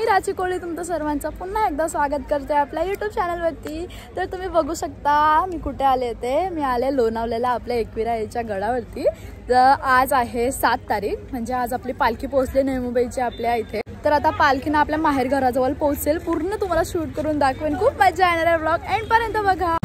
राची कोळी तुमचं सर्वांचं पुन्हा एकदा स्वागत करते आपल्या यूट्यूब चॅनलवरती। तर तुम्ही बघू शकता मी कुठे आले ते, मी आले लोणावळ्याला आपल्या एकविराईच्या गडावरती। तर आज आहे 7 तारीख, म्हणजे आज आपली पालखी पोहोचली नवी मुंबईची आपल्या इथे। तर आता पालखीनं आपल्या माहेर घराजवळ पोहोचेल, पूर्ण तुम्हाला शूट करून दाखवेन, खूप मजा येणार आहे। व्लॉग एंड पर्यंत बघा।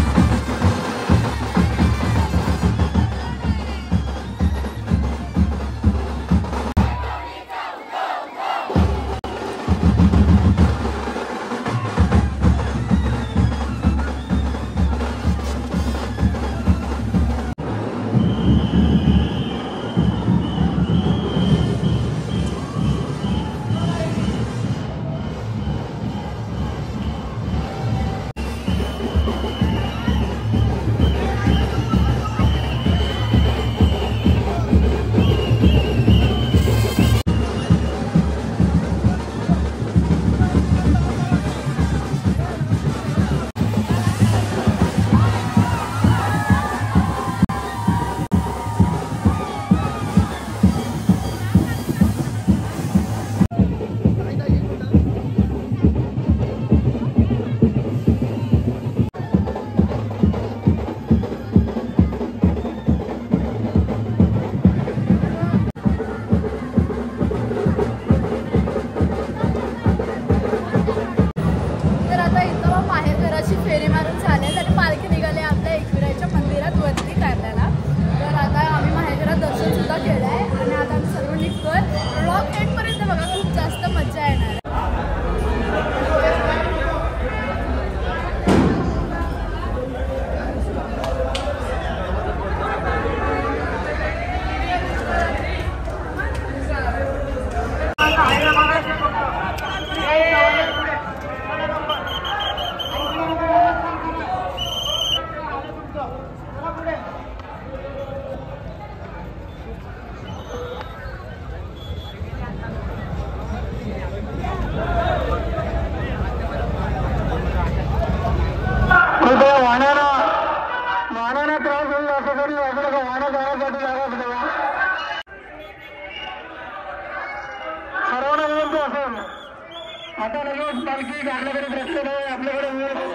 आता लगेच पालखी आपल्याकडे रस्ते आहे, आपल्याकडे वेळ होतो।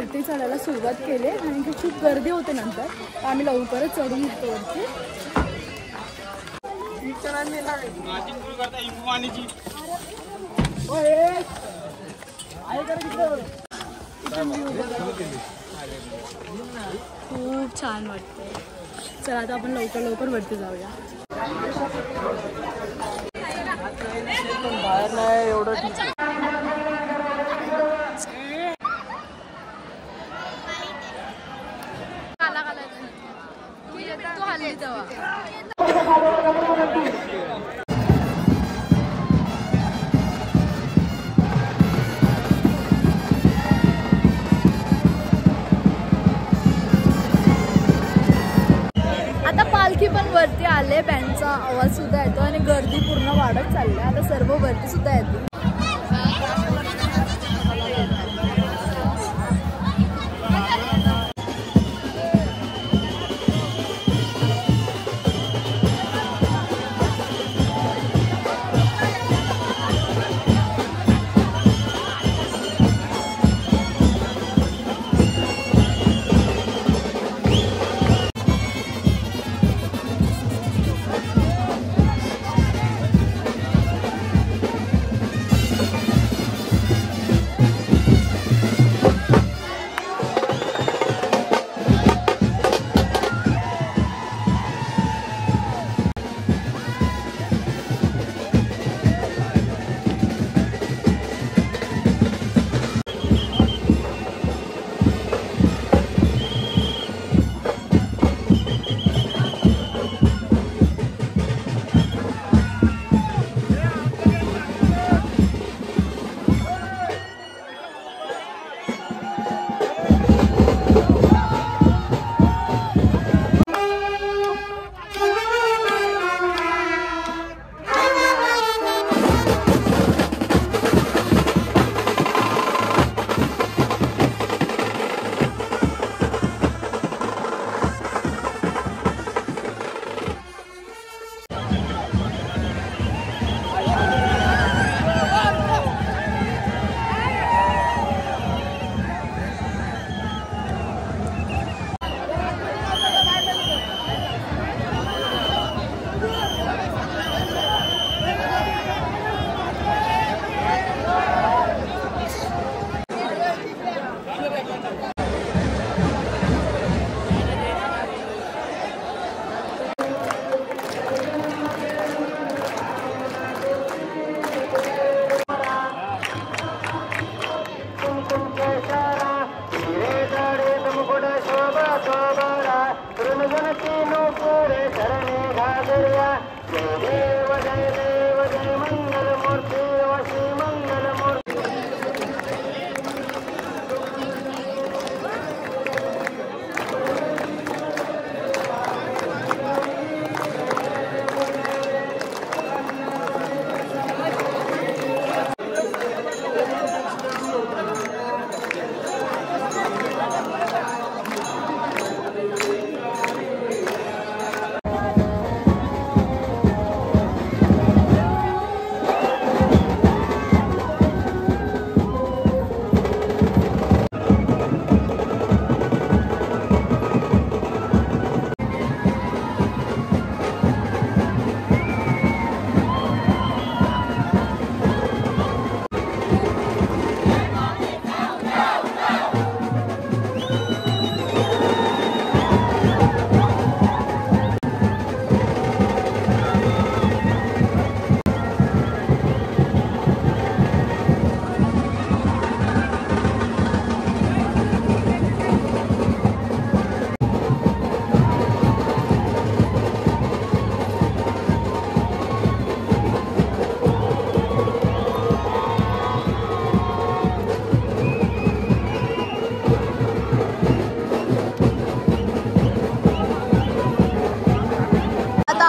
वरती चढायला सुरुवात केली आणि खूप गर्दी होते नंतर, तर आम्ही लवकरच चढून येतो वरती. खूप छान वाटतंय. चला आता आपण लवकर लवकर वरती जाऊया. बाहेर नाही एवढं आता पालखी पण वरती आले, बँडचा आवाज सुद्धा येतो आणि गर्दी पूर्ण वाढत चालली. आता सर्व वरती सुद्धा येते.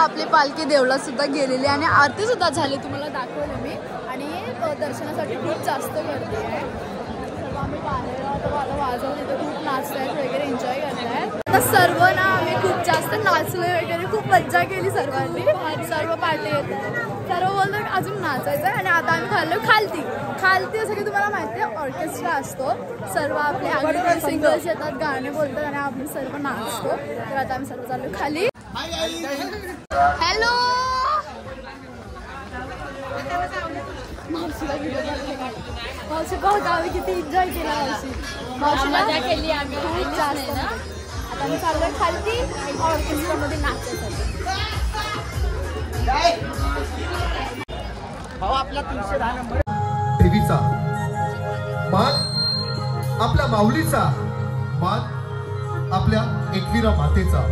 आपली पालखी देवळात सुद्धा गेलेली आणि आरती सुद्धा झाली, तुम्हाला दाखवलं मी. आणि दर्शनासाठी खूप जास्त गर्दी आहे. आम्ही बाहेर तर आता वाजवून तिथे खूप नाचतायत वगैरे एन्जॉय करतायत. आता सर्व ना आम्ही खूप जास्त नाचलोय वगैरे खूप मज्जा केली सर्वांनी. सर्व पार्टी येतात सर्व बोलतो अजून नाचायचं आणि आता आम्ही खाल्लो खालती. खालती असं की तुम्हाला माहिती आहे ऑर्केस्ट्रा असतो. सर्व आपले आगळे सिंगर्स येतात गाणे बोलतात आणि आम्ही सर्व नाचतो. तर आता आम्ही सर्व चाललो खाली. हॅलो मावशीला मावशी बघ आम्ही किती एन्जॉय केला. मावशीला केली आम्ही खूप जास्त. आता आम्ही चाललोय खालती ऑर्केस्ट्रामध्ये नाचायसाठी. देवीचा मान आपल्या माऊलीचा मान आपल्या एकविरा मातेचा.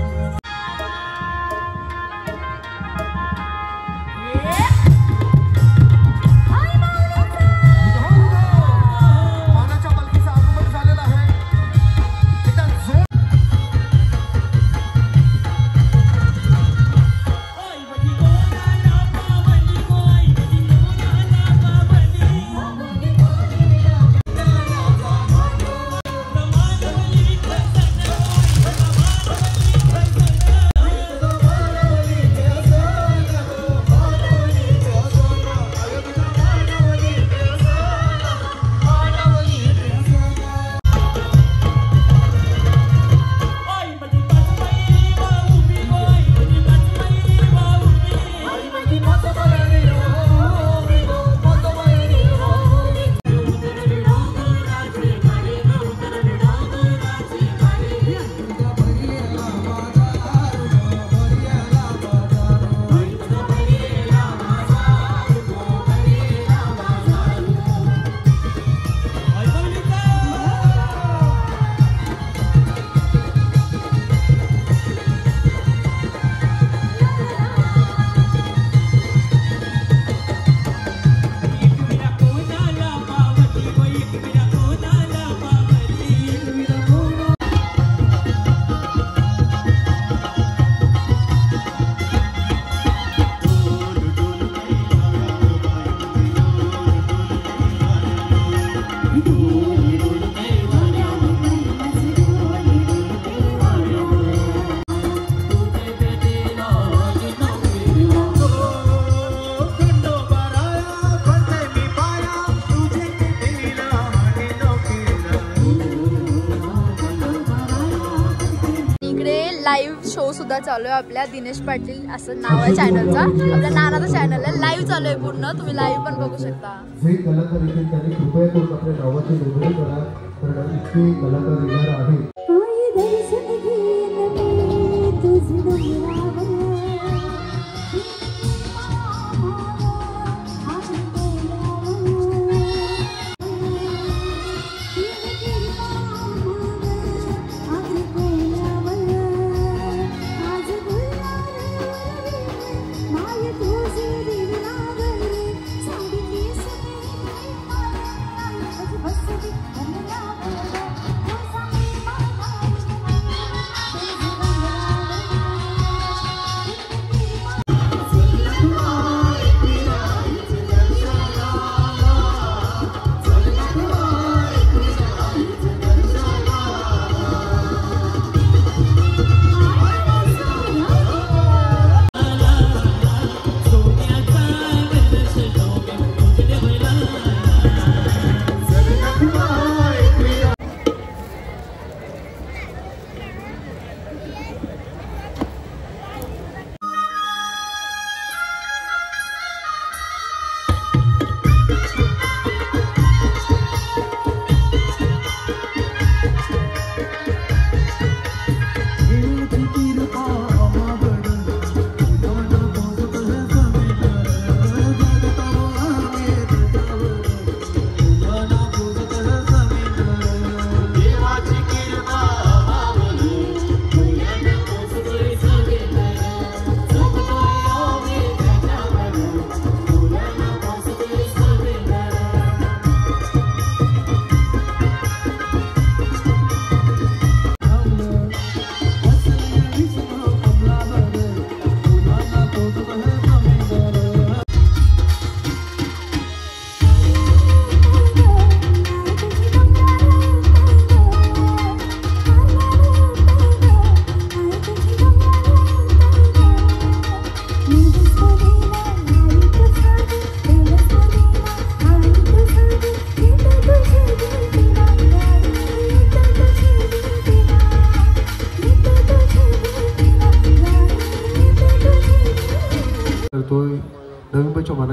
लाईव्ह शो सुद्धा चालू आहे आपल्या दिनेश पाटील असं नाव आहे चॅनलचा. आपल्या नानाचा चॅनल आहे. लाईव्ह चालू आहे पूर्ण. तुम्ही लाईव्ह पण बघू शकता. जे कलाकार येतील त्यांनी कृपया करून आपल्या नावाची नोंदणी करा कारण इतके कलाकार येणार आहेत.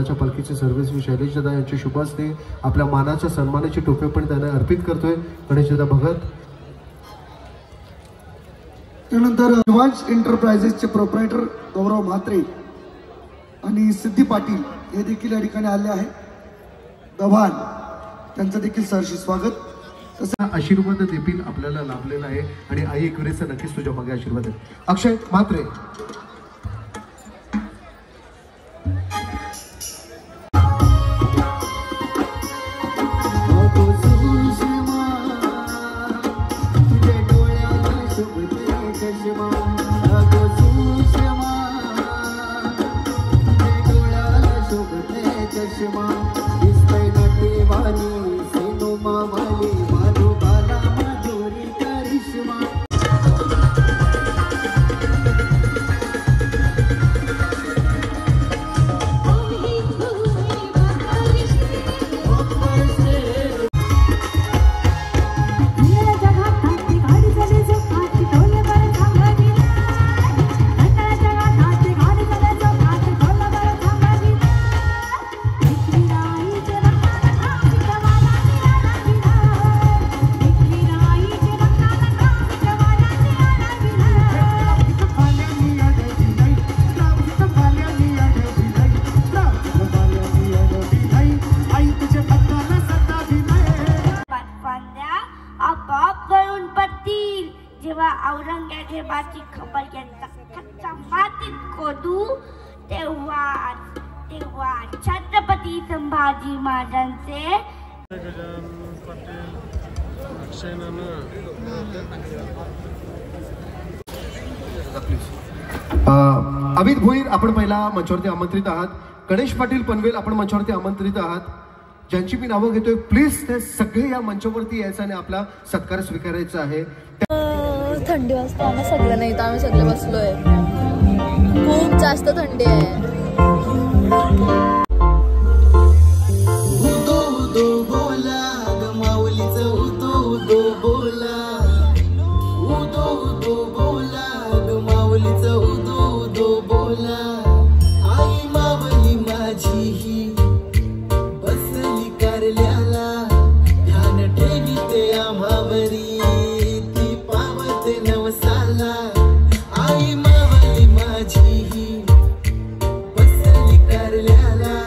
विठ्ठलाच्या पालखीचे सर्वेश्वर शैलेश दादा यांच्या शुभ हस्ते आपल्या मानाच्या सन्मानाची टोपे पण त्यांना अर्पित करतोय गणेश दादा भगत. त्यानंतर शिवांश एंटरप्राइजेसचे प्रोप्रायटर गौरव म्हात्रे आणि सिद्धी पाटील हे देखील या ठिकाणी आले आहे. गव्हाण त्यांचं देखील सहर्षी स्वागत. तसा आशीर्वाद देखील आपल्याला लाभलेला आहे आणि आई एकविरेचा नक्कीच तुझ्या मागे आशीर्वाद आहे. अक्षय म्हात्रे. जेव्हा औरंगजेबाची खबर यांचा मातीत खोदू तेव्हा छत्रपती संभाजी महाराजांचे अमित भोईर आपण पहिला मंचावरती आमंत्रित आहात. गणेश पाटील पनवेल आपण मंचावरती आमंत्रित आहात. ज्यांची मी नावं घेतोय प्लीज ते सगळे या मंचावरती यायचं आणि आपला सत्कार स्वीकारायचा आहे. थंडी वाजते आम्ही सगळं नाही तर आम्ही सगळे बसलोय. खूप जास्त थंडी आहे. आई मावली माझी बसली कारल्याला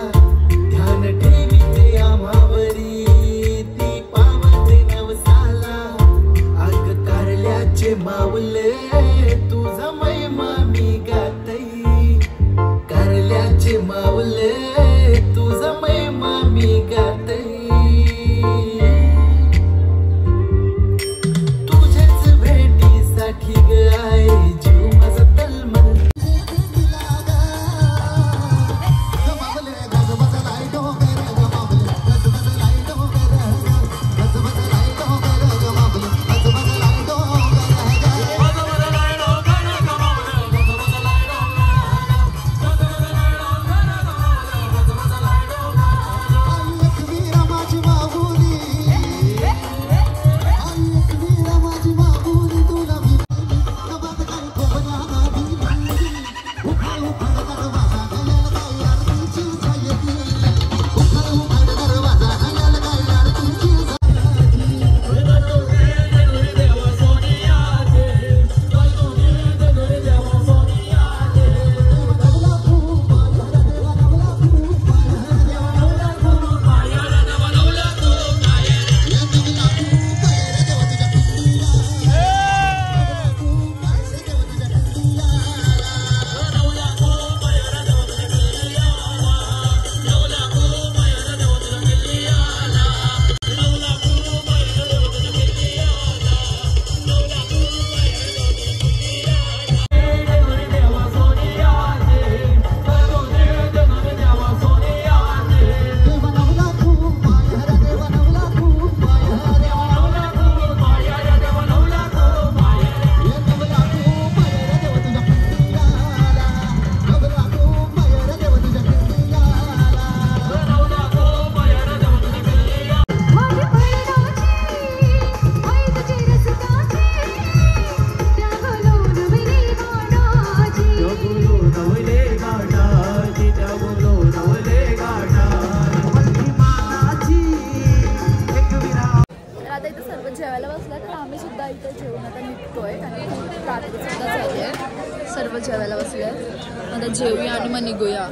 जेवायला बसले. आता जेवूया आणि मग निघूया.